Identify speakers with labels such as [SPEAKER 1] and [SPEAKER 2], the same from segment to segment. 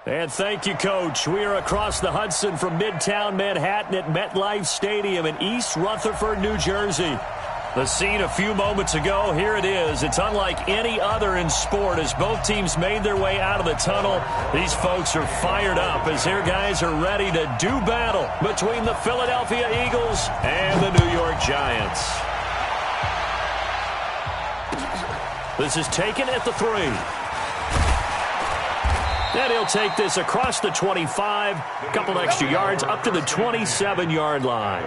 [SPEAKER 1] And thank you, Coach. We are across the Hudson from Midtown Manhattan at MetLife Stadium in East Rutherford, New Jersey. The scene a few moments ago, here it is. It's unlike any other in sport as both teams made their way out of the tunnel. These folks are fired up as their guys are ready to do battle between the Philadelphia Eagles and the New York Giants. This is taken at the 3. And he'll take this across the 25, a couple extra yards up to the 27-yard line.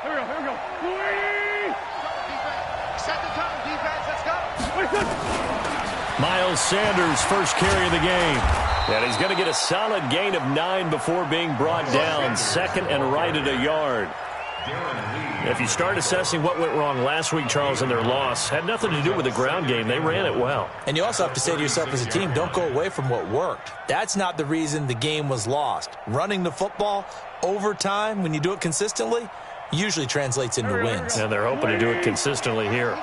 [SPEAKER 2] Here we go. Set the tone, defense. Let's go.
[SPEAKER 1] Miles Sanders, first carry of the game. And he's going to get a solid gain of 9 before being brought down. Second and right at a yard. If you start assessing what went wrong last week, Charles, in their loss, had nothing to do with the ground game. They ran it well.
[SPEAKER 3] And you also have to say to yourself as a team, don't go away from what worked. That's not the reason the game was lost. Running the football over time, when you do it consistently, usually translates into wins.
[SPEAKER 1] And they're hoping to do it consistently here.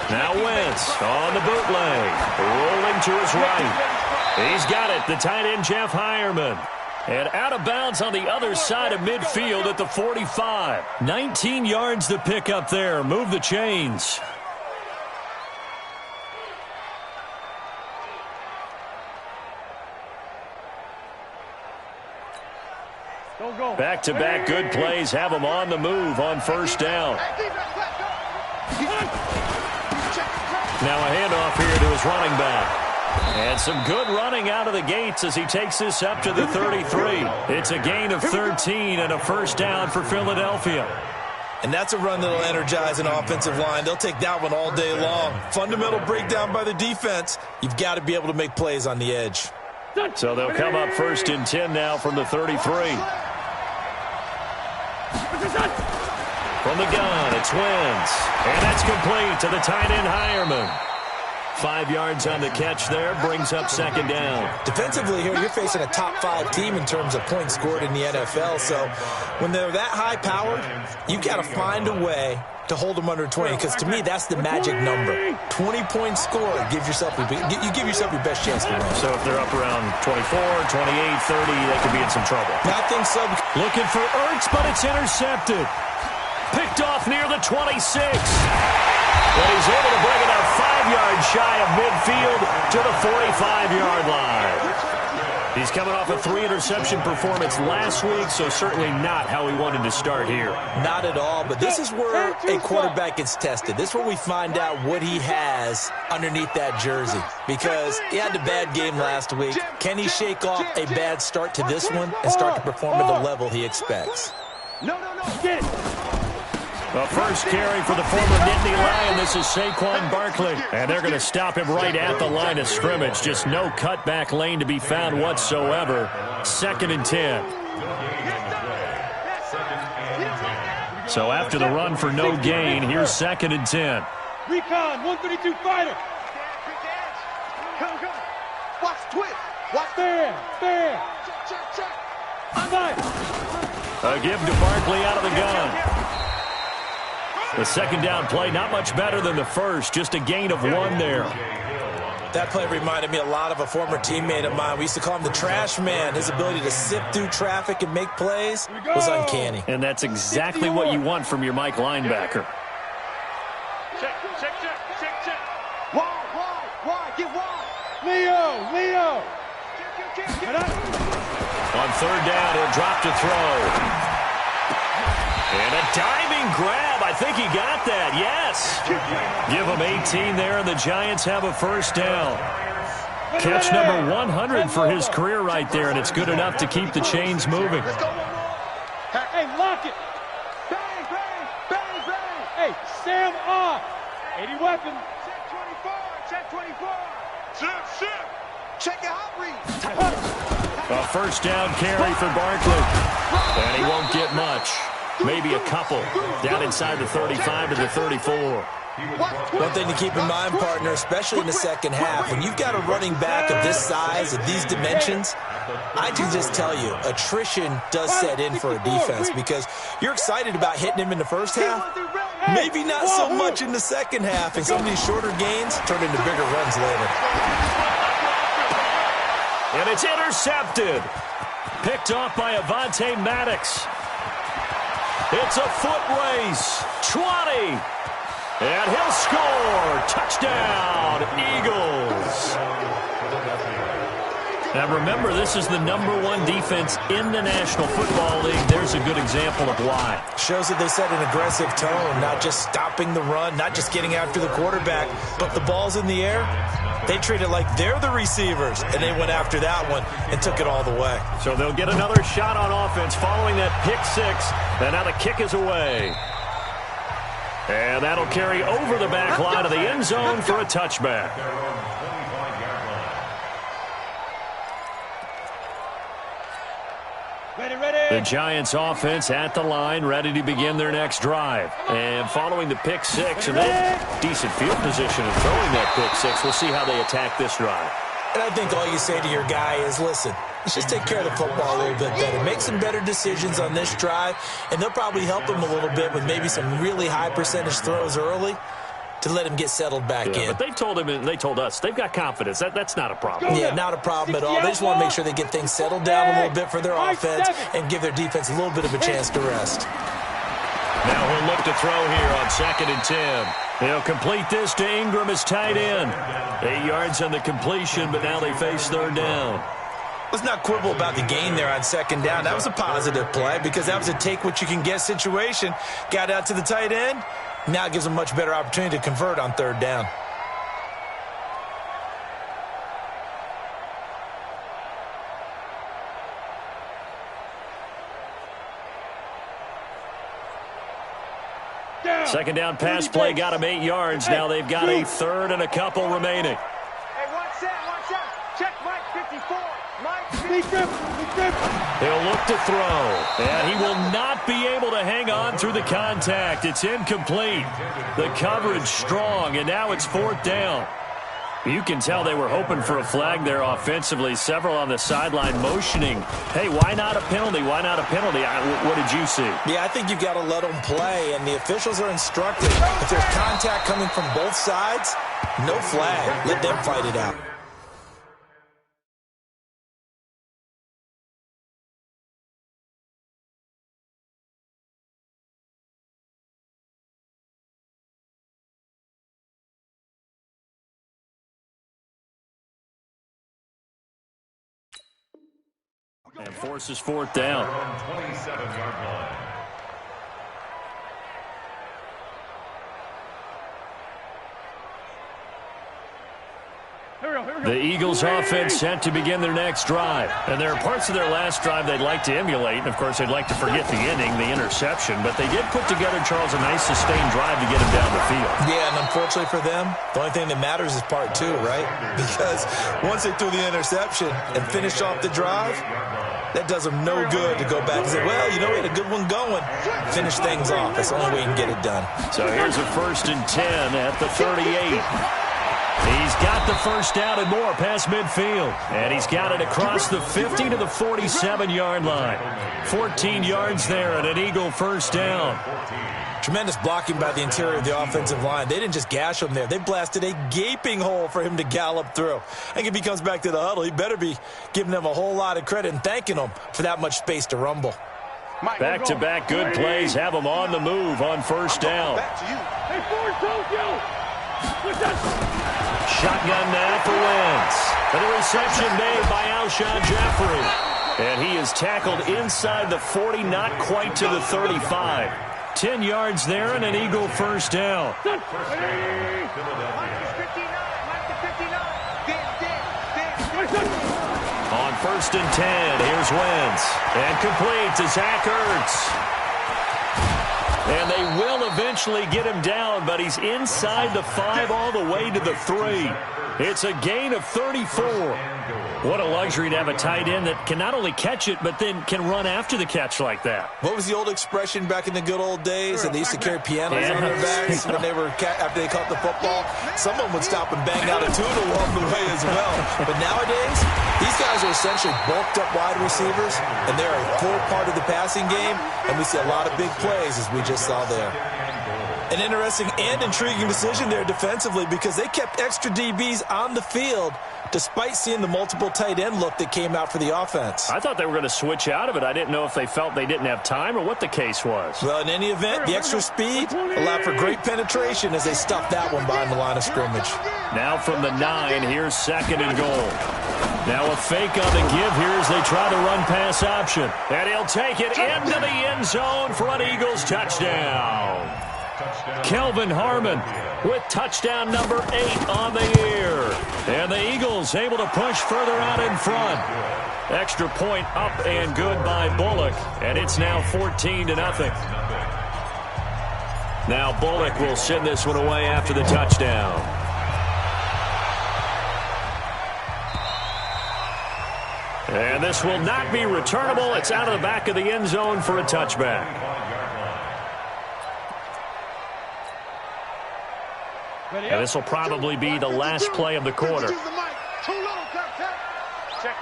[SPEAKER 1] Now Wentz on the bootleg, rolling to his right. He's got it, the tight end Jeff Heuerman. And out of bounds on the other side of midfield at the 45. 19 yards to pick up there. Move the chains. Back-to-back good plays have them on the move on first down. Now a handoff here to his running back. And some good running out of the gates as he takes this up to the 33. It's a gain of 13 and a first down for Philadelphia.
[SPEAKER 3] And that's a run that'll energize an offensive line. They'll take that one all day long. Fundamental breakdown by the defense. You've got to be able to make plays on the edge.
[SPEAKER 1] So they'll come up first and 10 now from the 33. From the gun, it's Wentz. And that's complete to the tight end Heuerman. 5 yards on the catch there, brings up second down.
[SPEAKER 3] Defensively here, you're facing a top 5 team in terms of points scored in the NFL. So when they're that high powered, you've got to find a way to hold them under 20, because to me, that's the magic number. 20-point score, you give yourself your best chance to win.
[SPEAKER 1] So if they're up around 24, 28, 30, they could be in some trouble.
[SPEAKER 3] I think so.
[SPEAKER 1] Looking for Ertz, but it's intercepted. Picked off near the 26. But he's able to bring it up 5 yards shy of midfield to the 45-yard line. He's coming off a 3-interception performance last week, so certainly not how he wanted to start here.
[SPEAKER 3] Not at all, but this is where a quarterback gets tested. This is where we find out what he has underneath that jersey, because he had a bad game last week. Can he shake off a bad start to this one and start to perform at the level he expects?
[SPEAKER 2] No, get it.
[SPEAKER 1] The first carry for the former Nittany Lion. This is Saquon Barkley. And they're going to stop him right at the line of scrimmage. Just no cutback lane to be found whatsoever. Second and 10. So after the run for no gain, here's second and 10.
[SPEAKER 2] Recon, 132 fighter. Come. Watch twist. Watch there. Check.
[SPEAKER 1] A give to Barkley out of the gun. The second down play, not much better than the first, just a gain of 1 there.
[SPEAKER 3] That play reminded me a lot of a former teammate of mine. We used to call him the trash man. His ability to sift through traffic and make plays was uncanny.
[SPEAKER 1] And that's exactly what you want from your Mike linebacker.
[SPEAKER 2] Check. Wide, get wide. Leo.
[SPEAKER 1] On third down, he'll drop to throw. And a diving grab. I think he got that. Yes. Give him 18 there, and the Giants have a first down. Catch number 100 for his career right there, and it's good enough to keep the chains moving.
[SPEAKER 2] Hey, lock it. Bang. Hey, Sam off. 80 weapon. Check 24. Check your hot read.
[SPEAKER 1] A first down carry for Barkley. And he won't get much. Maybe a couple. Down inside the 35 to the 34.
[SPEAKER 3] One thing to keep in mind, partner, especially in the second half, when you've got a running back of this size, of these dimensions, I can just tell you, attrition does set in for a defense because you're excited about hitting him in the first half, maybe not so much in the second half, and some of these shorter gains turn into bigger runs later.
[SPEAKER 1] And it's intercepted. Picked off by Avonte Maddox. It's a foot race. 20. And he'll score. Touchdown, Eagles. Now remember, this is the #1 defense in the National Football League. There's a good example of why.
[SPEAKER 3] Shows that they set an aggressive tone, not just stopping the run, not just getting after the quarterback, but the ball's in the air. They treat it like they're the receivers, and they went after that one and took it all the way.
[SPEAKER 1] So they'll get another shot on offense following that pick six, and now the kick is away. And that'll carry over the back line of the end zone for a touchback. The Giants offense at the line, ready to begin their next drive. And following the pick six, and then decent field position and throwing that pick six, we'll see how they attack this drive.
[SPEAKER 3] And I think all you say to your guy is, listen, let's just take care of the football a little bit better. Make some better decisions on this drive, and they'll probably help him a little bit with maybe some really high percentage throws early to let him get settled back in.
[SPEAKER 1] But they told him, and they told us, they've got confidence. That's not a problem.
[SPEAKER 3] Yeah, not a problem at all. They just want to make sure they get things settled down a little bit for their offense and give their defense a little bit of a chance to rest.
[SPEAKER 1] Now he'll look to throw here on 2nd and 10. He'll complete this to Ingram as tight end. 8 yards on the completion, but now they face 3rd down.
[SPEAKER 3] Let's not quibble about the gain there on 2nd down. That was a positive play because that was a take-what-you-can-get situation. Got out to the tight end. Now it gives them a much better opportunity to convert on 3rd down.
[SPEAKER 1] Second down pass play got him 8 yards. Now they've got a 3rd and a couple remaining.
[SPEAKER 2] Hey, watch out. Check Mike 54. Mike 54.
[SPEAKER 1] He'll look to throw, and he will not be able to hang on through the contact. It's incomplete. The coverage strong, and now it's 4th down. You can tell they were hoping for a flag there offensively. Several on the sideline motioning, hey, why not a penalty? Why not a penalty? What did you see?
[SPEAKER 3] Yeah, I think you've got to let them play, and the officials are instructed. If there's contact coming from both sides, no flag. Let them fight it out.
[SPEAKER 1] And forces 4th down. The Eagles offense set to begin their next drive. And there are parts of their last drive they'd like to emulate. And, of course, they'd like to forget the inning, the interception. But they did put together, Charles, a nice sustained drive to get him down the field.
[SPEAKER 3] Yeah, and unfortunately for them, the only thing that matters is part 2, right? Because once they threw the interception and finished off the drive, that does them no good to go back and say, well, you know, we had a good one going. Finish things off. That's the only way you can get it done.
[SPEAKER 1] So here's a 1st and 10 at the 38. He's got the first down and more past midfield. And he's got it across the 50 to the 47-yard line. 14 yards there and an Eagle first down.
[SPEAKER 3] Tremendous blocking by the interior of the offensive line. They didn't just gash him there. They blasted a gaping hole for him to gallop through. I think if he comes back to the huddle, he better be giving them a whole lot of credit and thanking them for that much space to rumble.
[SPEAKER 1] Back-to-back good plays have them on the move on first down. Shotgun now for Wentz. And the reception made by Alshon Jeffrey. And he is tackled inside the 40, not quite to the 35. 10 yards there and an Eagle first down. On 1st and 10, here's Wentz. And complete to Zach Ertz. And they will eventually get him down, but he's inside the 5 all the way to the 3. It's a gain of 34. What a luxury to have a tight end that can not only catch it, but then can run after the catch like that.
[SPEAKER 3] What was the old expression back in the good old days? And they used to carry pianos on their backs when they were after they caught the football. Someone would stop and bang out a tune along the way as well. But nowadays, these guys are essentially bulked up wide receivers, and they're a full part of the passing game, and we see a lot of big plays as we just saw there. An interesting and intriguing decision there defensively because they kept extra DBs on the field despite seeing the multiple tight end look that came out for the offense.
[SPEAKER 1] I thought they were going to switch out of it. I didn't know if they felt they didn't have time or what the case was.
[SPEAKER 3] Well, in any event, the extra speed allowed for great penetration as they stuffed that one behind the line of scrimmage.
[SPEAKER 1] Now from the 9, here's 2nd and goal. Now a fake on the give here as they try to run pass option. And he'll take it into the end zone for an Eagles touchdown. Kelvin Harmon with touchdown number 8 on the year. And the Eagles able to push further out in front. Extra point up and good by Bullock. And it's now 14-0. Now Bullock will send this one away after the touchdown. And this will not be returnable. It's out of the back of the end zone for a touchback. And this will probably be the last play of the quarter.
[SPEAKER 2] Check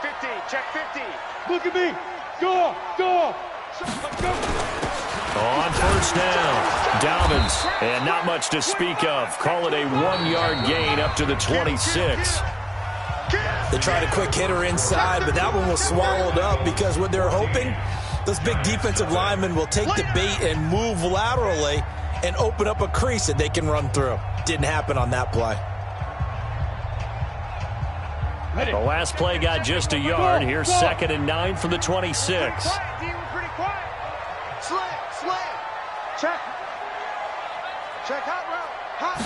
[SPEAKER 2] 50, check 50. Look at me. Go, go.
[SPEAKER 1] On first down, Dobbins, and not much to speak of. Call it a 1-yard gain up to the 26.
[SPEAKER 3] They tried a quick hitter inside, but that one was swallowed up because what they're hoping, those big defensive linemen will take the bait and move laterally and open up a crease that they can run through. Didn't happen on that play.
[SPEAKER 1] The last play got just a yard. Here's 2nd and 9 from the 26.
[SPEAKER 2] Pretty quiet. Slam. Check. Check hot route. Hot.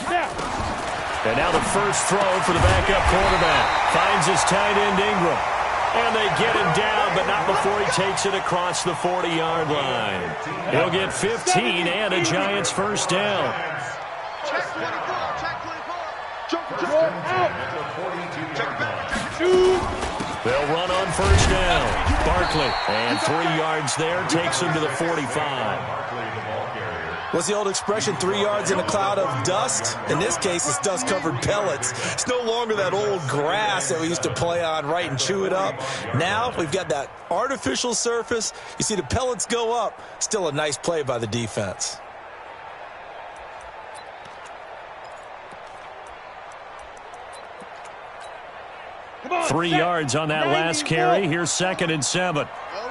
[SPEAKER 1] And now the first throw for the backup quarterback. Finds his tight end Ingram. And they get him down, but not before he takes it across the 40-yard line. He'll get 15 and a Giants first down.
[SPEAKER 2] Check 24. Check 24. Out. Check back.
[SPEAKER 1] They'll run on first down. Barkley, and 3 yards there, takes him to the 45.
[SPEAKER 3] What's the old expression, 3 yards in a cloud of dust? In this case, it's dust-covered pellets. It's no longer that old grass that we used to play on, right, and chew it up. Now we've got that artificial surface. You see the pellets go up. Still a nice play by the defense.
[SPEAKER 2] On,
[SPEAKER 1] 3 yards on that last carry. Here's 2nd and 7.
[SPEAKER 2] Oh,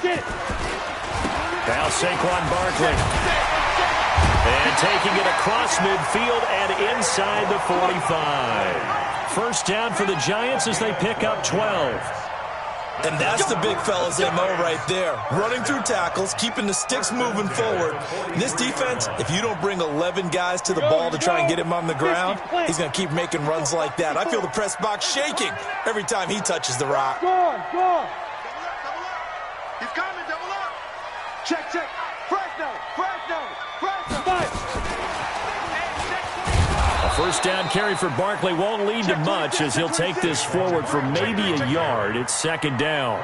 [SPEAKER 2] yeah.
[SPEAKER 1] Now Saquon Barkley. And taking it across midfield and inside the 45. First down for the Giants as they pick up 12.
[SPEAKER 3] And that's the big fella's MO right there. Running through tackles, keeping the sticks moving forward. This defense, if you don't bring 11 guys to the ball to try and get him on the ground, he's going to keep making runs like that. I feel the press box shaking every time he touches the rock.
[SPEAKER 2] Go. He's coming, double up. Check. Fresno.
[SPEAKER 1] A first down carry for Barkley won't lead to much as he'll take this forward for maybe a yard. It's 2nd down.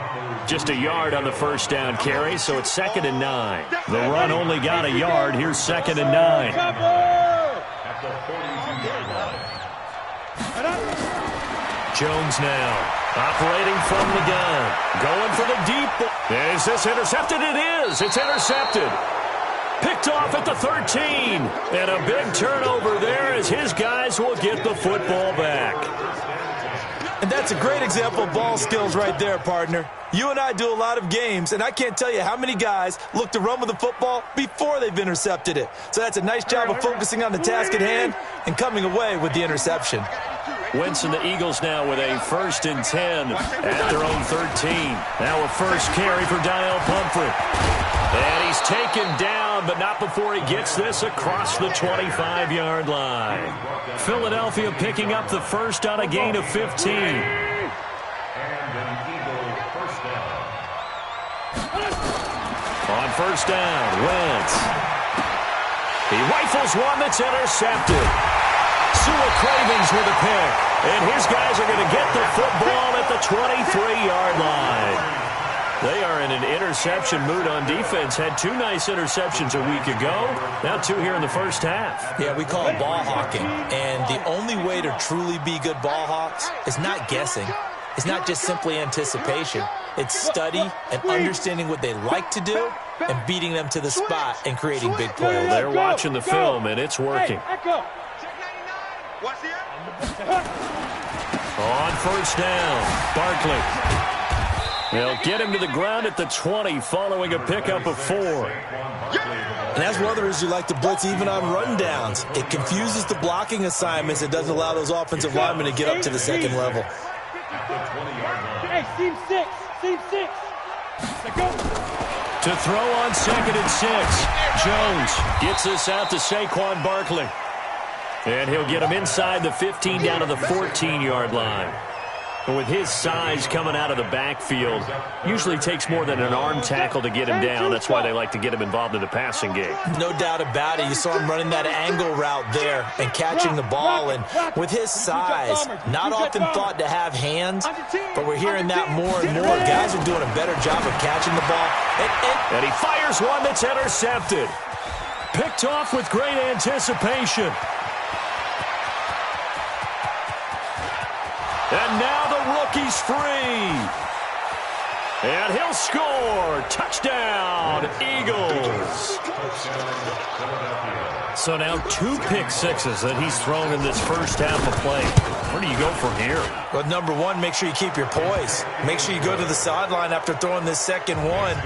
[SPEAKER 1] Just a yard on the first down carry, so it's 2nd and 9. The run only got a yard. Here's 2nd and 9. Jones now operating from the gun. Going for the deep ball. Is this intercepted? It is. It's intercepted. Picked off at the 13. And a big turnover there as his guys will get the football back.
[SPEAKER 3] And that's a great example of ball skills right there, partner. You and I do a lot of games, and I can't tell you how many guys look to run with the football before they've intercepted it. So that's a nice job of focusing on the task at hand and coming away with the interception.
[SPEAKER 1] Wentz and the Eagles now with a 1st and 10 at their own 13. Now a first carry for Daniel Pumphrey. And he's taken down, but not before he gets this across the 25-yard line. Philadelphia picking up the first on a gain of 15. On first down. Wentz. He rifles one that's intercepted. Sua Cravings with a pick. And his guys are going to get the football at the 23-yard line. They are in an interception mood on defense. Had 2 nice interceptions a week ago. Now 2 here in the first half.
[SPEAKER 3] Yeah, we call it ball hawking. And the only way to truly be good ball hawks is not guessing. It's not just simply anticipation. It's study and understanding what they like to do and beating them to the spot and creating big plays.
[SPEAKER 1] They're watching the film, and it's working. On first down, Barkley. They'll get him to the ground at the 20 following a pickup of 4.
[SPEAKER 3] And that's whether you like to blitz even on rundowns. It confuses the blocking assignments. It doesn't allow those offensive linemen to get up to the second level.
[SPEAKER 2] Hey, seam 6. Seam 6. Go.
[SPEAKER 1] To throw on 2nd and 6. Jones gets this out to Saquon Barkley. And he'll get him inside the 15 down to the 14-yard line. But with his size coming out of the backfield, usually takes more than an arm tackle to get him down. That's why they like to get him involved in the passing game.
[SPEAKER 3] No doubt about it. You saw him running that angle route there and catching the ball. And with his size, not often thought to have hands, but we're hearing that more and more. Guys are doing a better job of catching the ball.
[SPEAKER 1] And he fires one that's intercepted. Picked off with great anticipation. And now the rookie's free. And he'll score. Touchdown, Eagles. So now 2 pick sixes that he's thrown in this first half of play. Where do you go from here?
[SPEAKER 3] Well, number one, make sure you keep your poise. Make sure you go to the sideline after throwing this second one,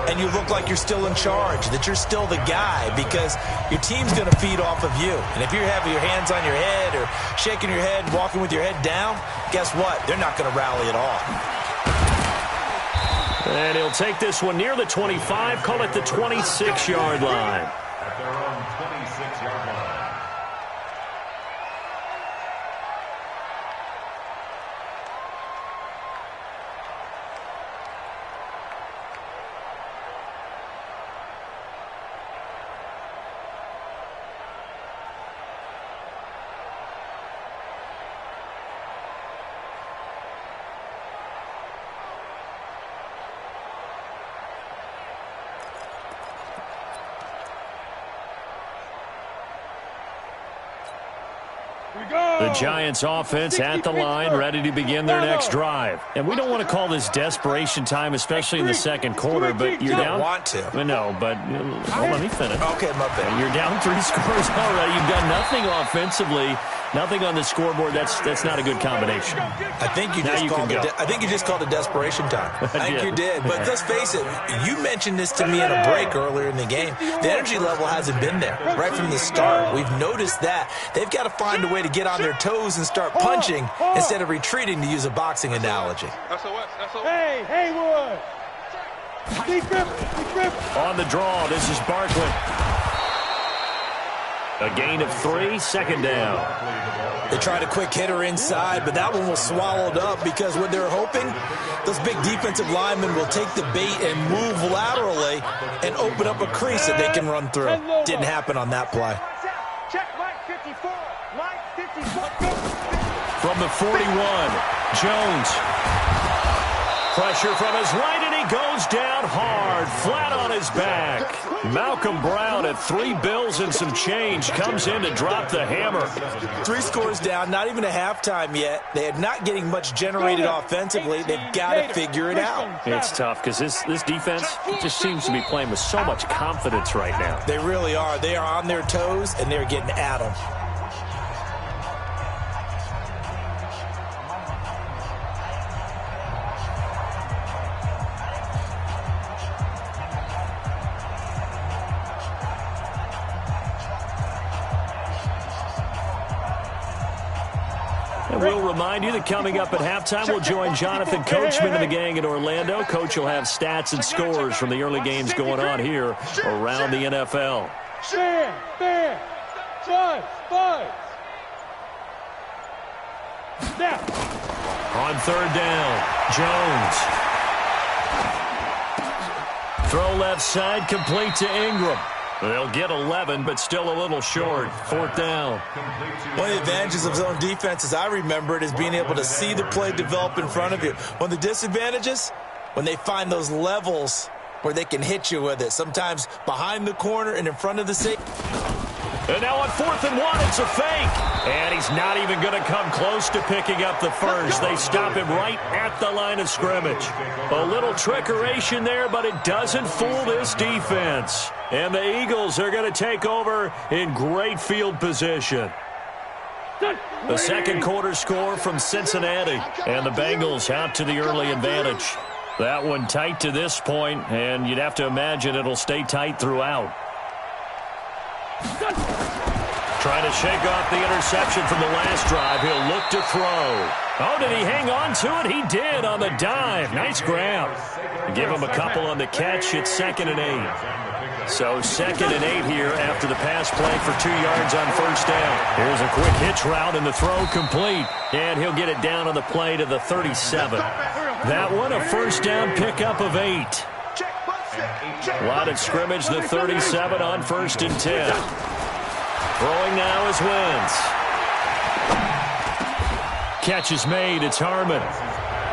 [SPEAKER 3] and you look like you're still in charge, that you're still the guy, because your team's going to feed off of you. And if you're having your hands on your head or shaking your head, walking with your head down, guess what? They're not going to rally at all.
[SPEAKER 1] And he'll take this one near the 25, call it the 26-yard line.
[SPEAKER 4] At their own 26-yard line.
[SPEAKER 1] The Giants offense at the line, ready to begin their next drive. And we don't want to call this desperation time, especially in the second quarter, but you're down.
[SPEAKER 3] Want to.
[SPEAKER 1] No, but well, let me finish.
[SPEAKER 3] Okay, my bad.
[SPEAKER 1] You're down 3 scores already. You've done nothing offensively, nothing on the scoreboard. That's not a good combination.
[SPEAKER 3] I think you just called it desperation time. I think you did. But let's face it, you mentioned this to me in a break earlier in the game. The energy level hasn't been there right from the start. We've noticed that. They've got to find a way to get on their toes and start punching instead of retreating, to use a boxing analogy.
[SPEAKER 2] Hey, Haywood. Big grip.
[SPEAKER 1] On the draw, this is Barkley. A gain of 3, second down.
[SPEAKER 3] They tried a quick hitter inside, but that one was swallowed up because what they're hoping, those big defensive linemen will take the bait and move laterally and open up a crease that they can run through. Didn't happen on that play.
[SPEAKER 2] Check Mike 54. Mike 54.
[SPEAKER 1] From the 41, Jones. Pressure from his right, and he goes down hard, flat on his back. Malcolm Brown at 3 bills and some change comes in to drop the hammer.
[SPEAKER 3] 3 scores down, not even a halftime yet. They are not getting much generated offensively. They've got to figure it out.
[SPEAKER 1] It's tough because this defense just seems to be playing with so much confidence right now.
[SPEAKER 3] They really are. They are on their toes, and they're getting at them.
[SPEAKER 1] And we'll remind you that coming up at halftime, we'll join Jonathan Coachman and the gang in Orlando. Coach will have stats and scores from the early games going on here around the NFL.
[SPEAKER 2] Fair. Five. Now.
[SPEAKER 1] On third down, Jones. Throw left side, complete to Ingram. They'll get 11, but still a little short. 4th down.
[SPEAKER 3] One of the advantages of zone defense, as I remember it, is being able to see the play develop in front of you. One of the disadvantages, when they find those levels where they can hit you with it, sometimes behind the corner and in front of the safety.
[SPEAKER 1] And now on 4th and 1, it's a fake. And he's not even going to come close to picking up the first. They stop him right at the line of scrimmage. A little trickeration there, but it doesn't fool this defense. And the Eagles are going to take over in great field position. The second quarter score from Cincinnati. And the Bengals out to the early advantage. That one tight to this point, and you'd have to imagine it'll stay tight throughout. Trying to shake off the interception from the last drive. He'll look to throw. Oh, did he hang on to it? He did on the dive. Nice grab. Give him a couple on the catch. It's 2nd and 8. So 2nd and 8 here after the pass play for 2 yards on 1st down. Here's a quick hitch route and the throw complete. And he'll get it down on the play to the 37. That one a 1st down pickup of 8. Line of scrimmage, the 37 on 1st and 10. Throwing now is Wentz. Catch is made. It's Harmon.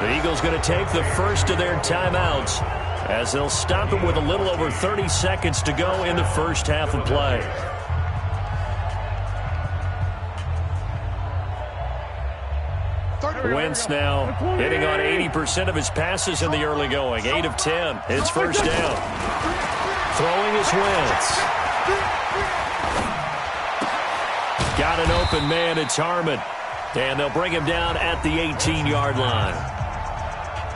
[SPEAKER 1] The Eagles going to take the first of their timeouts as they'll stop it with a little over 30 seconds to go in the first half of play. Wentz now hitting on 80% of his passes in the early going. 8 of 10. It's 1st down. Throwing is Wentz. Got an open man. It's Harmon. And they'll bring him down at the 18-yard line.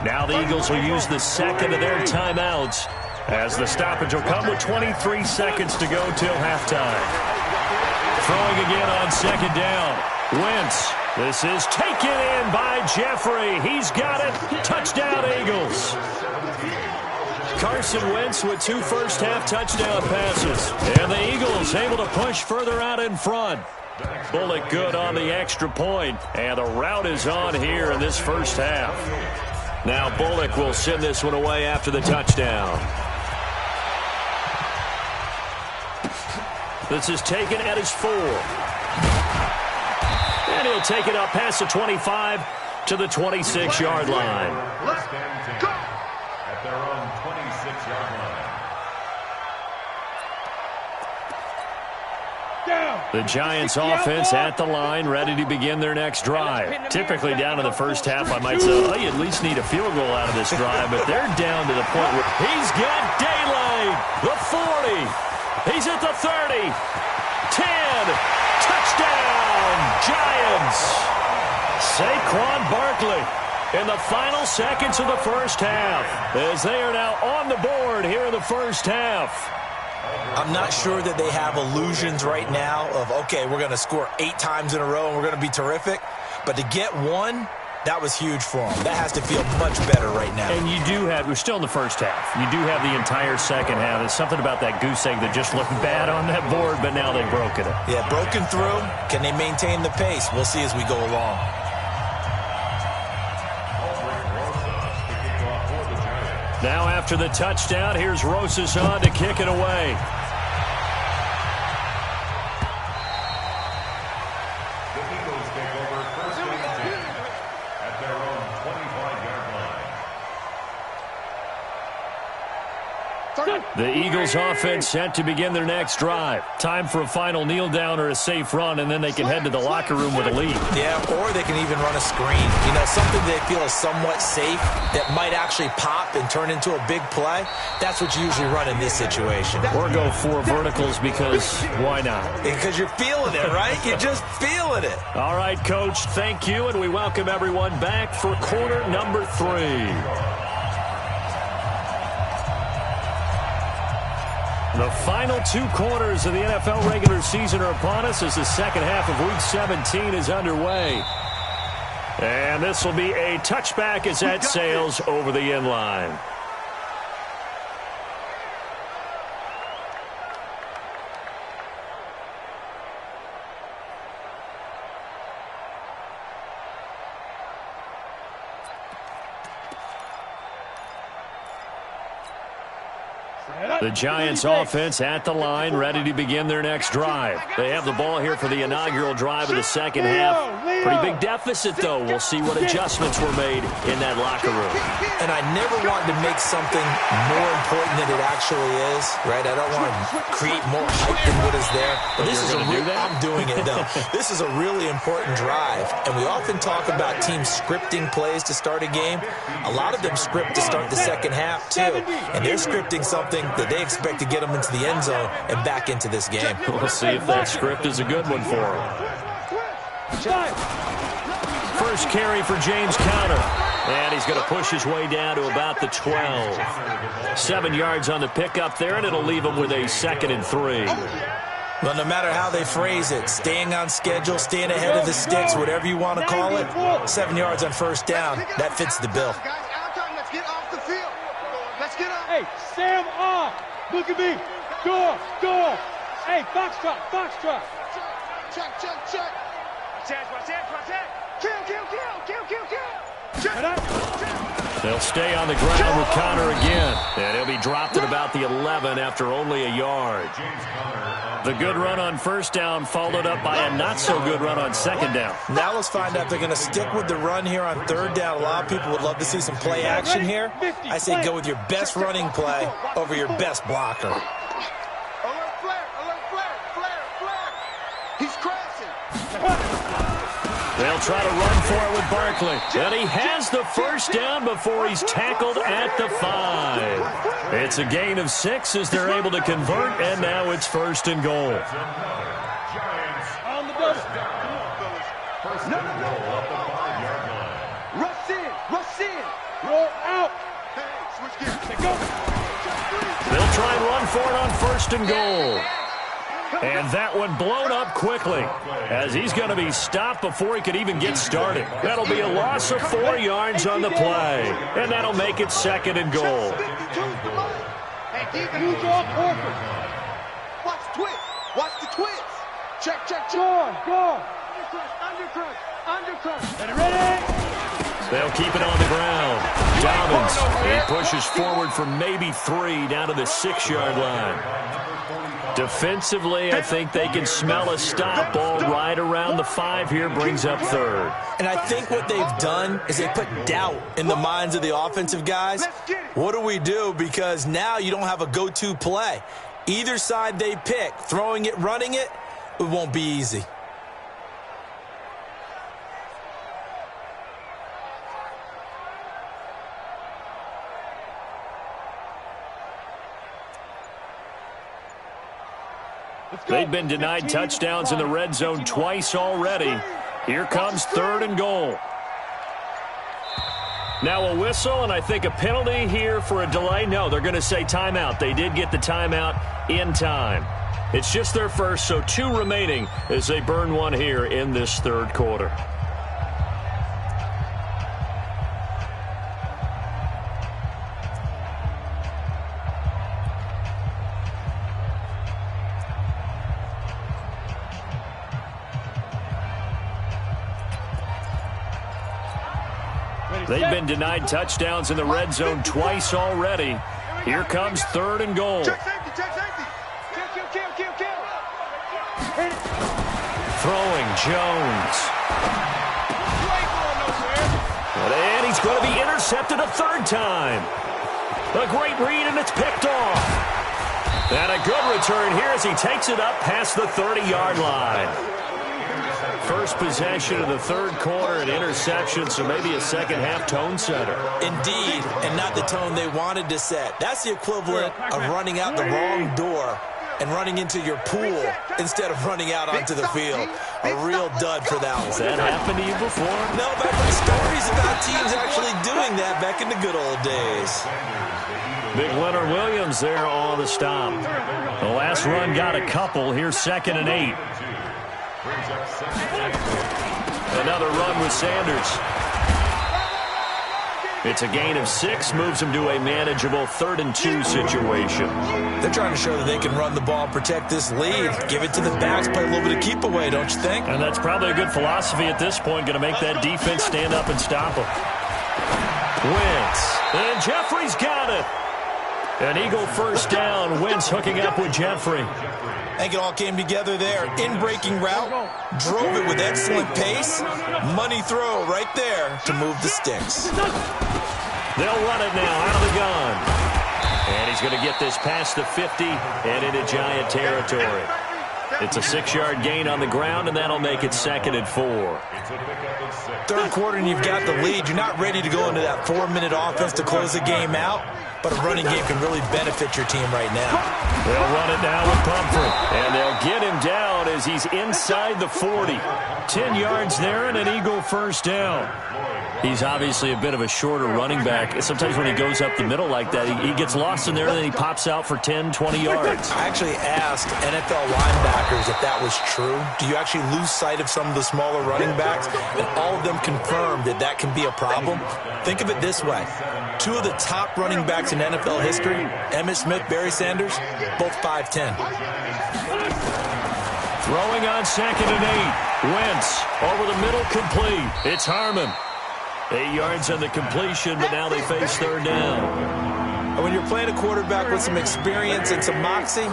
[SPEAKER 1] Now the Eagles will use the second of their timeouts as the stoppage will come with 23 seconds to go till halftime. Throwing again on 2nd down. Wentz. This is taken in by Jeffrey. He's got it. Touchdown, Eagles. Carson Wentz with 2 first-half touchdown passes. And the Eagles able to push further out in front. Bullock good on the extra point. And the route is on here in this first half. Now Bullock will send this one away after the touchdown. This is taken at his 4. And he'll take it up past the 25 to the 26-yard line.
[SPEAKER 4] At their own 26-yard line.
[SPEAKER 1] The Giants offense at the line, ready to begin their next drive. Typically down in the first half, I might say, oh, you at least need a field goal out of this drive, but they're down to the point where he's got daylight. The 40. He's at the 30. 10. Touchdown, Giants. Saquon Barkley in the final seconds of the first half as they are now on the board here in the first half.
[SPEAKER 3] I'm not sure that they have illusions right now of, okay, we're going to score 8 times in a row and we're going to be terrific. But to get one, that was huge for them. That has to feel much better right now.
[SPEAKER 1] And you do have, we're still in the first half. You do have the entire second half. There's something about that goose egg that just looked bad on that board, but now they've broken it.
[SPEAKER 3] Yeah, broken through. Can they maintain the pace? We'll see as we go along.
[SPEAKER 1] Now after the touchdown, here's Rosas on to kick it away.
[SPEAKER 4] The Eagles take over 1st and 10 at their own 25-yard line.
[SPEAKER 1] The Eagles offense set to begin their next drive. Time for a final kneel down or a safe run, and then they can head to the locker room with a lead.
[SPEAKER 3] Yeah, or they can even run a screen. You know, something they feel is somewhat safe that might actually pop and turn into a big play. That's what you usually run in this situation.
[SPEAKER 1] Or go 4 verticals because why not?
[SPEAKER 3] Because you're feeling it, right? You're just feeling it.
[SPEAKER 1] All right, Coach, thank you, and we welcome everyone back for quarter number 3. The final 2 quarters of the NFL regular season are upon us as the second half of Week 17 is underway. And this will be a touchback as that sails over the end line. The Giants offense at the line, ready to begin their next drive. They have the ball here for the inaugural drive of the second half. Pretty big deficit, though. We'll see what adjustments were made in that locker room.
[SPEAKER 3] And I never want to make something more important than it actually is, right? I don't want to create more hype than what is there. But this is I'm doing it, though. This is a really important drive. And we often talk about teams scripting plays to start a game. A lot of them script to start the second half, too. And they're scripting something that they expect to get them into the end zone and back into this game.
[SPEAKER 1] We'll see if that script is a good one for them. First carry for James Conner. And he's going to push his way down to about the 12. 7 yards on the pickup there, and it'll leave him with a 2nd and 3.
[SPEAKER 3] Well, no matter how they phrase it, staying on schedule, staying ahead of the sticks, whatever you want to call it, 7 yards on first down, that fits the bill.
[SPEAKER 2] Let's get off the field. Let's get up.
[SPEAKER 5] Hey, Sam off. Look at me. Go. Hey, foxtrot.
[SPEAKER 2] Check. Watch. Kill.
[SPEAKER 1] They'll stay on the ground with Conner again. And he'll be dropped at about the 11 after only a yard. The good run on first down followed up by a not-so-good run on second down.
[SPEAKER 3] Now let's find out if they're going to stick with the run here on third down. A lot of people would love to see some play action here. I say go with your best running play over your best blocker.
[SPEAKER 2] Alert flare. He's crashing.
[SPEAKER 1] They'll try to run for it with Barkley. And he has the first down before he's tackled at the 5. It's a gain of 6 as they're able to convert, and now it's 1st and goal.
[SPEAKER 5] On the double.
[SPEAKER 2] No. Rush in.
[SPEAKER 5] Roll out.
[SPEAKER 2] Switch gears.
[SPEAKER 5] Go.
[SPEAKER 1] They'll try and run for it on 1st and goal. And that one blown up quickly as he's going to be stopped before he could even get started. That'll be a loss of 4 yards on the play. And that'll make it 2nd and goal.
[SPEAKER 2] Watch the twist. Check.
[SPEAKER 5] Go.
[SPEAKER 2] Undercrush.
[SPEAKER 5] Ready?
[SPEAKER 1] They'll keep it on the ground. Dobbins, he pushes forward for maybe 3 down to the 6-yard line. Defensively, I think they can smell a stop. Ball right around the 5 here, brings up 3rd.
[SPEAKER 3] And I think what they've done is they put doubt in the minds of the offensive guys. What do we do? Because now you don't have a go-to play. Either side they pick, throwing it, running it, it won't be easy.
[SPEAKER 1] They've been denied touchdowns in the red zone twice already. Here comes 3rd and goal. Now a whistle, and I think a penalty here for a delay. No, they're going to say timeout. They did get the timeout in time. It's just their first, so 2 remaining as they burn one here in this 3rd quarter. They've been denied touchdowns in the red zone twice already. Here comes 3rd and goal.
[SPEAKER 2] Check safety. Kill.
[SPEAKER 1] Throwing Jones. And he's going to be intercepted a 3rd time. A great read, and it's picked off. And a good return here as he takes it up past the 30-yard line. First possession of the 3rd quarter, an interception, so maybe a second-half tone setter.
[SPEAKER 3] Indeed, and not the tone they wanted to set. That's the equivalent of running out the wrong door and running into your pool instead of running out onto the field. A real dud for that one.
[SPEAKER 1] Has that happened to you before?
[SPEAKER 3] No, but I've heard stories about teams actually doing that back in the good old days.
[SPEAKER 1] Big Leonard Williams there on the stop. The last run got a couple. Here's 2nd and 8. Another run with Sanders. It's a gain of 6, moves him to a manageable 3rd and 2 situation.
[SPEAKER 3] They're trying to show that they can run the ball and protect this lead. Give it to the backs, play a little bit of keep away, don't you think?
[SPEAKER 1] And that's probably a good philosophy at this point, going to make that defense stand up and stop him. Wentz, and Jeffrey's got it. An Eagle first down. Wentz hooking up with Jeffrey.
[SPEAKER 3] I think it all came together there. In-breaking route, drove it with excellent pace. Money throw right there to move the sticks.
[SPEAKER 1] They'll run it now out of the gun. And he's going to get this past the 50 and into Giant territory. It's a 6-yard gain on the ground, and that'll make it 2nd and 4.
[SPEAKER 3] Third quarter, and you've got the lead. You're not ready to go into that 4-minute offense to close the game out, but a running game can really benefit your team right now.
[SPEAKER 1] They'll run it now with Pumphrey, and they'll get him down as he's inside the 40. 10 yards there and an Eagle first down. He's obviously a bit of a shorter running back. Sometimes when he goes up the middle like that, he gets lost in there, and then he pops out for 10, 20 yards.
[SPEAKER 3] I actually asked NFL linebackers if that was true. Do you actually lose sight of some of the smaller running backs? And all of them confirmed that that can be a problem. Think of it this way. 2 of the top running backs in NFL history, Emmitt Smith, Barry Sanders, both 5'10".
[SPEAKER 1] Throwing on 2nd and 8. Wentz over the middle, complete. It's Harmon. 8 yards on the completion, but now they face 3rd down.
[SPEAKER 3] And when you're playing a quarterback with some experience and some moxie,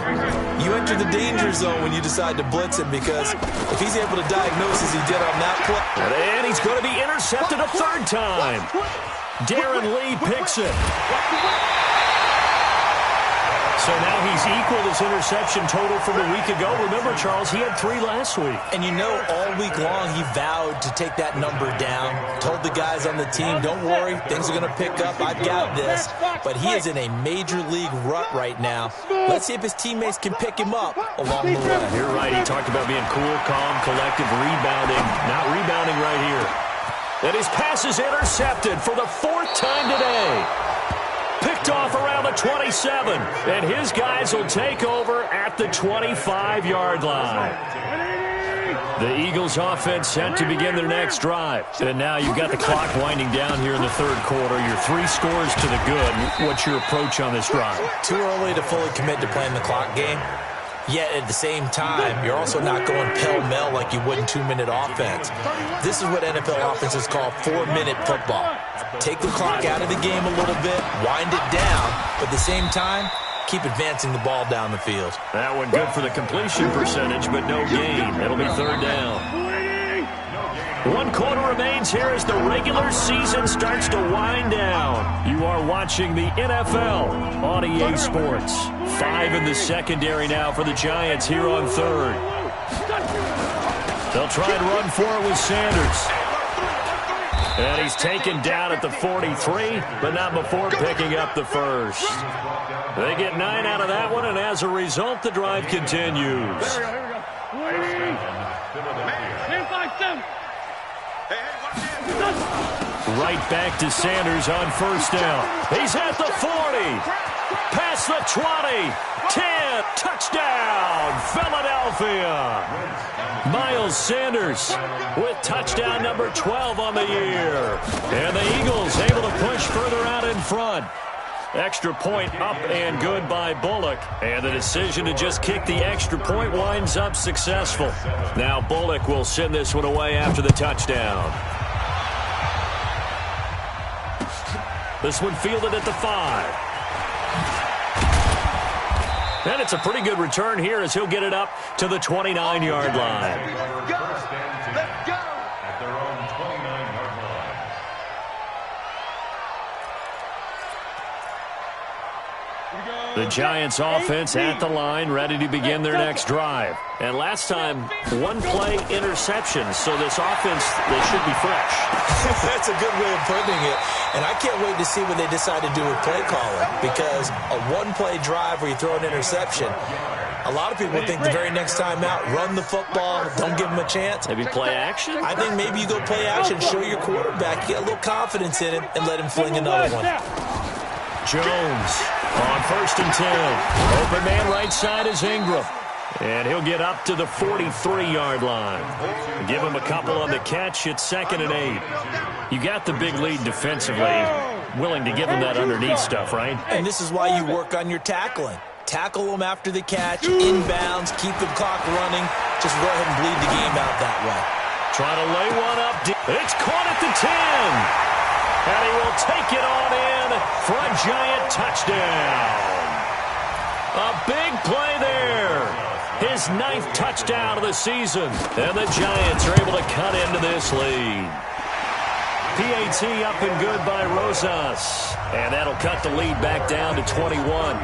[SPEAKER 3] you enter the danger zone when you decide to blitz him, because if he's able to diagnose as he did on that play.
[SPEAKER 1] And he's going to be intercepted a 3rd time. Darren Lee picks it. So now he's equaled his interception total from a week ago. Remember, Charles, he had 3 last week.
[SPEAKER 3] And you know, all week long he vowed to take that number down. Told the guys on the team, don't worry, things are going to pick up. I've got this. But he is in a major league rut right now. Let's see if his teammates can pick him up along the way.
[SPEAKER 1] You're right. He talked about being cool, calm, collective, rebounding. Not rebounding right here. And his pass is intercepted for the 4th time today. Picked off around the 27, and his guys will take over at the 25-yard line. The Eagles offense set to begin their next drive. And now you've got the clock winding down here in the 3rd quarter. You're 3 scores to the good. What's your approach on this drive?
[SPEAKER 3] Too early to fully commit to playing the clock game. Yet at the same time, you're also not going pell-mell like you would in 2-minute offense. This is what NFL offenses call 4-minute football. Take the clock out of the game a little bit, wind it down, but at the same time, keep advancing the ball down the field.
[SPEAKER 1] That one good for the completion percentage, but no gain. It'll be 3rd down. 1 quarter remains here as the regular season starts to wind down. You are watching the NFL on EA Sports. 5 in the secondary now for the Giants here on 3rd. They'll try and run for it with Sanders. And he's taken down at the 43, but not before picking up the 1st. They get 9 out of that one, and as a result, the drive continues. Right back to Sanders on 1st down. He's at the 40. Past the 20. 10. Touchdown, Philadelphia. Miles Sanders with touchdown number 12 on the year. And the Eagles able to push further out in front. Extra point up and good by Bullock. And the decision to just kick the extra point winds up successful. Now Bullock will send this one away after the touchdown. This one fielded at the 5. And it's a pretty good return here as he'll get it up to the 29-yard line.
[SPEAKER 2] Let's go! Let's go!
[SPEAKER 4] At their own 29-yard line.
[SPEAKER 1] The Giants offense at the line, ready to begin their next drive. And last time, 1-play interception, so this offense, they should be fresh.
[SPEAKER 3] That's a good way of putting it. And I can't wait to see what they decide to do with play calling, because a 1-play drive where you throw an interception, a lot of people think the very next time out, run the football, don't give them a chance.
[SPEAKER 1] Maybe play action?
[SPEAKER 3] I think maybe you go play action, show your quarterback, get a little confidence in him, and let him fling another one.
[SPEAKER 1] Jones on 1st and 10. Open man right side is Ingram. And he'll get up to the 43-yard line. Give him a couple on the catch. It's 2nd and 8. You got the big lead defensively. Willing to give him that underneath stuff, right?
[SPEAKER 3] And this is why you work on your tackling. Tackle them after the catch, inbounds, keep the clock running. Just go ahead and bleed the game out that way.
[SPEAKER 1] Trying to lay one up. It's caught at the 10. And he will take it on in for a Giant touchdown. A big play there. His 9th touchdown of the season. And the Giants are able to cut into this lead. PAT up and good by Rosas. And that'll cut the lead back down to 21.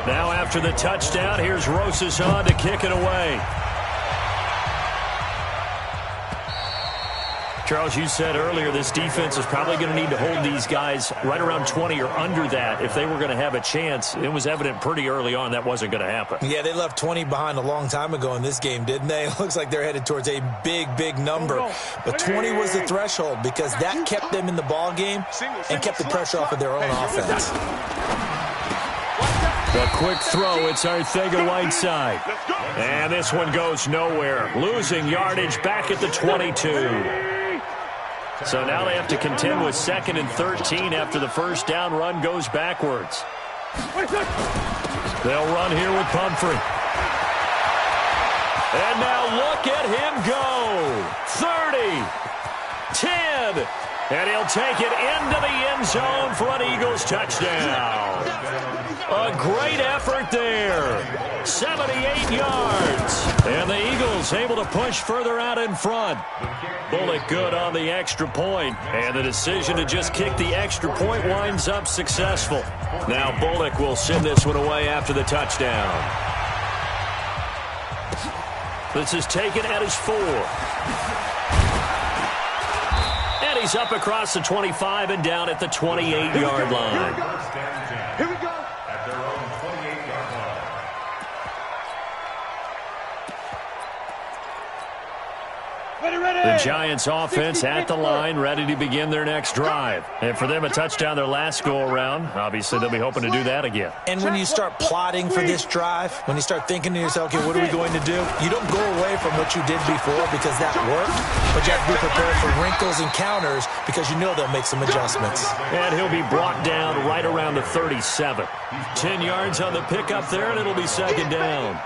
[SPEAKER 1] Now after the touchdown, here's Rosas on to kick it away. Charles, you said earlier this defense is probably going to need to hold these guys right around 20 or under that if they were going to have a chance. It was evident pretty early on that wasn't going to happen. Yeah, they left 20 behind a long time ago in this game, didn't they? It looks like they're headed towards a big, big number. But 20 was the threshold because that kept them in the ball game and kept the pressure off of their own offense. A quick throw. It's Arcega-Whiteside. And this one goes nowhere. Losing yardage back at the 22. So now they have to contend with 2nd and 13 after the first down run goes backwards. They'll run here with Pumphrey. And now look at him go. 30, 10, and he'll take it into the end zone for an Eagles touchdown. A great effort there. 78 yards. And the Eagles able to push further out in front. Bullock good on the extra point. And the decision to just kick the extra point winds up successful. Now Bullock will send this one away after the touchdown. This is taken at his 4. And he's up across the 25 and down at the 28-yard line.
[SPEAKER 2] Here we go.
[SPEAKER 4] At their own 28-yard line.
[SPEAKER 1] The Giants offense at the line, ready to begin their next drive. And for them, a touchdown their last go-around. Obviously, they'll be hoping to do that again. And when you start plotting for this drive, when you start thinking to yourself, okay, what are we going to do? You don't go away from what you did before because that worked, but you have to be prepared for wrinkles and counters because you know they'll make some adjustments. And he'll be brought down right around the 37. 10 yards on the pickup there, and it'll be 2nd down.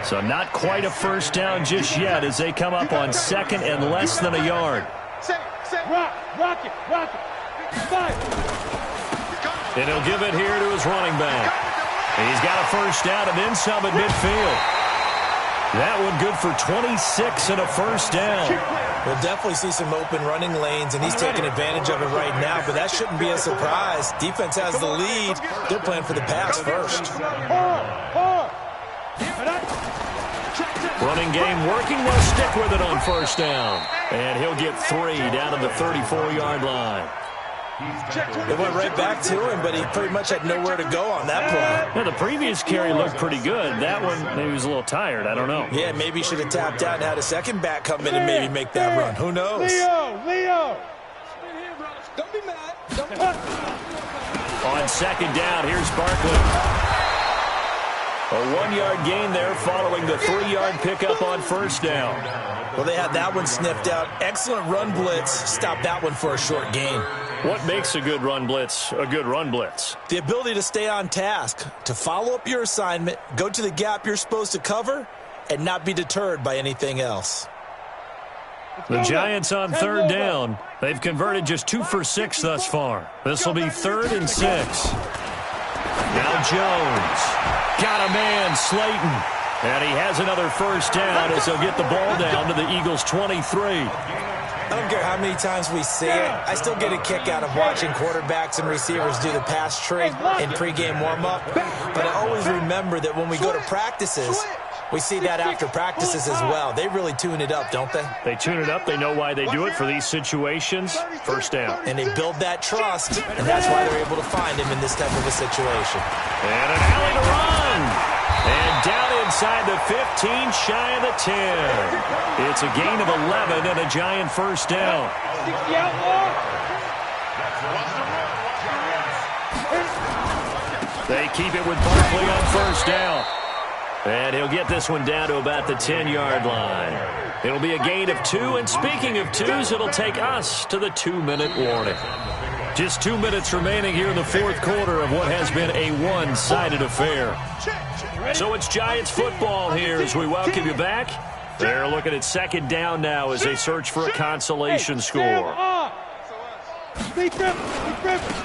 [SPEAKER 1] So not quite a first down just yet as they come up on 2nd and less than a yard.
[SPEAKER 5] Rock it.
[SPEAKER 1] And he'll give it here to his running back. And he's got a first down and then some at midfield. That one good for 26 and a first down. We'll definitely see some open running lanes, and he's taking advantage of it right now, but that shouldn't be a surprise. Defense has the lead. They're playing for the pass first. Running game working. Will stick with it on first down. And he'll get 3 down to the 34-yard line. It went right back to him, but he pretty much had nowhere to go on that play. Yeah, the previous carry looked pretty good. That one, maybe he was a little tired. I don't know. Yeah, maybe he should have tapped out and had a second back come in and maybe make that run. Who knows?
[SPEAKER 5] Leo!
[SPEAKER 2] Don't be mad.
[SPEAKER 1] On 2nd down, here's Barkley. A 1-yard gain there following the 3-yard pickup on first down. Well, they had that one sniffed out. Excellent run blitz. Stopped that one for a short gain. What makes a good run blitz a good run blitz? The ability to stay on task, to follow up your assignment, go to the gap you're supposed to cover, and not be deterred by anything else. The Giants on 3rd down. They've converted just 2 for 6 thus far. This will be 3rd and 6. Now Jones. Got a man, Slayton. And he has another first down as he'll get the ball down to the Eagles' 23. I don't care how many times we see it. I still get a kick out of watching quarterbacks and receivers do the pass tree in pregame warm-up. But I always remember that when we go to practices, we see that after practices as well. They really tune it up, don't they? They tune it up. They know why they do it for these situations. First down. And they build that trust, and that's why they're able to find him in this type of a situation. And an alley to run. And down inside the 15, shy of the 10. It's a gain of 11 and a Giant first down. They keep it with Barkley on first down. And he'll get this one down to about the 10-yard line. It'll be a gain of 2, and speaking of 2s, it'll take us to the 2-minute warning. Just 2 minutes remaining here in the 4th quarter of what has been a one-sided affair. So it's Giants football here as we welcome you back. They're looking at 2nd down now as they search for a consolation score.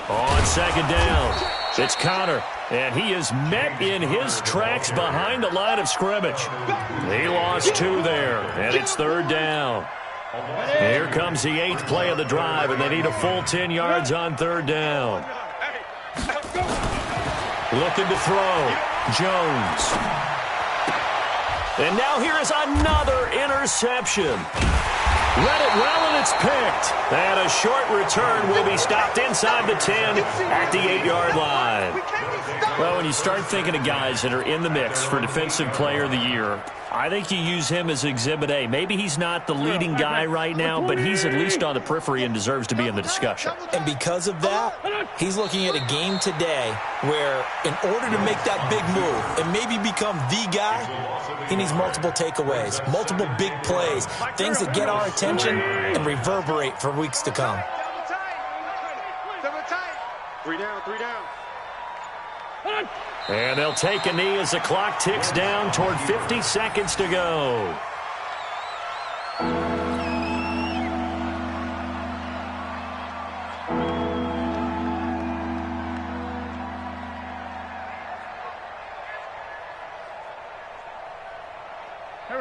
[SPEAKER 1] On second down, it's Connor, and he is met in his tracks behind the line of scrimmage. He lost 2 there, and it's third down. Here comes the 8th play of the drive, and they need a full 10 yards on third down. Looking to throw, Jones. And now here is another interception. Read it well, and it's picked. And a short return will be stopped inside the 10 at the 8-yard line. Well, when you start thinking of guys that are in the mix for Defensive Player of the Year, I think you use him as Exhibit A. Maybe he's not the leading guy right now, but he's at least on the periphery and deserves to be in the discussion.
[SPEAKER 3] And because of that, he's looking at a game today where in order to make that big move and maybe become the guy, he needs multiple takeaways, multiple big plays, things that get our attention and reverberate for weeks to come.
[SPEAKER 2] Double tight. 3 down, 3 down.
[SPEAKER 1] And they'll take a knee as the clock ticks down toward 50 seconds to go.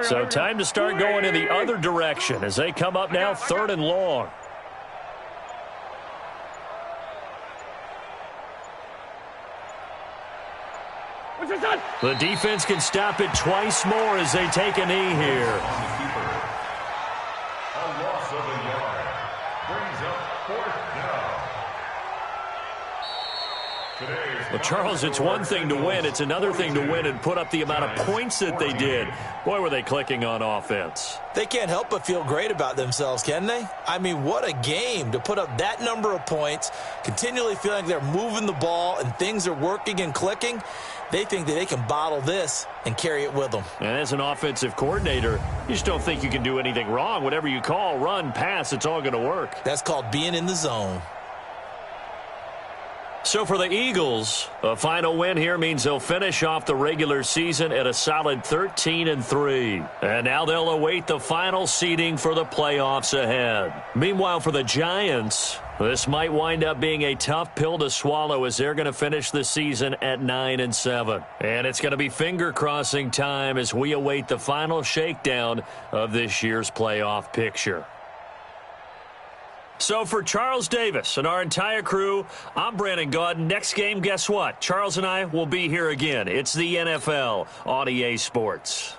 [SPEAKER 1] So time to start going in the other direction as they come up now 3rd and long. The defense can stop it twice more as they take a knee here.
[SPEAKER 4] A loss of a yard brings up 4th down.
[SPEAKER 1] Well, Charles, it's one thing to win. It's another thing to win and put up the amount of points that they did. Boy, were they clicking on offense.
[SPEAKER 3] They can't help but feel great about themselves, can they? I mean, what a game to put up that number of points, continually feeling like they're moving the ball and things are working and clicking. They think that they can bottle this and carry it with them.
[SPEAKER 1] And as an offensive coordinator, you just don't think you can do anything wrong. Whatever you call, run, pass, it's all going to work.
[SPEAKER 3] That's called being in the zone.
[SPEAKER 1] So for the Eagles, a final win here means they'll finish off the regular season at a solid 13-3. And now they'll await the final seeding for the playoffs ahead. Meanwhile, for the Giants, this might wind up being a tough pill to swallow as they're going to finish the season at 9-7. And it's going to be finger-crossing time as we await the final shakedown of this year's playoff picture. So for Charles Davis and our entire crew, I'm Brandon Gaudin. Next game, guess what? Charles and I will be here again. It's the NFL on EA Sports.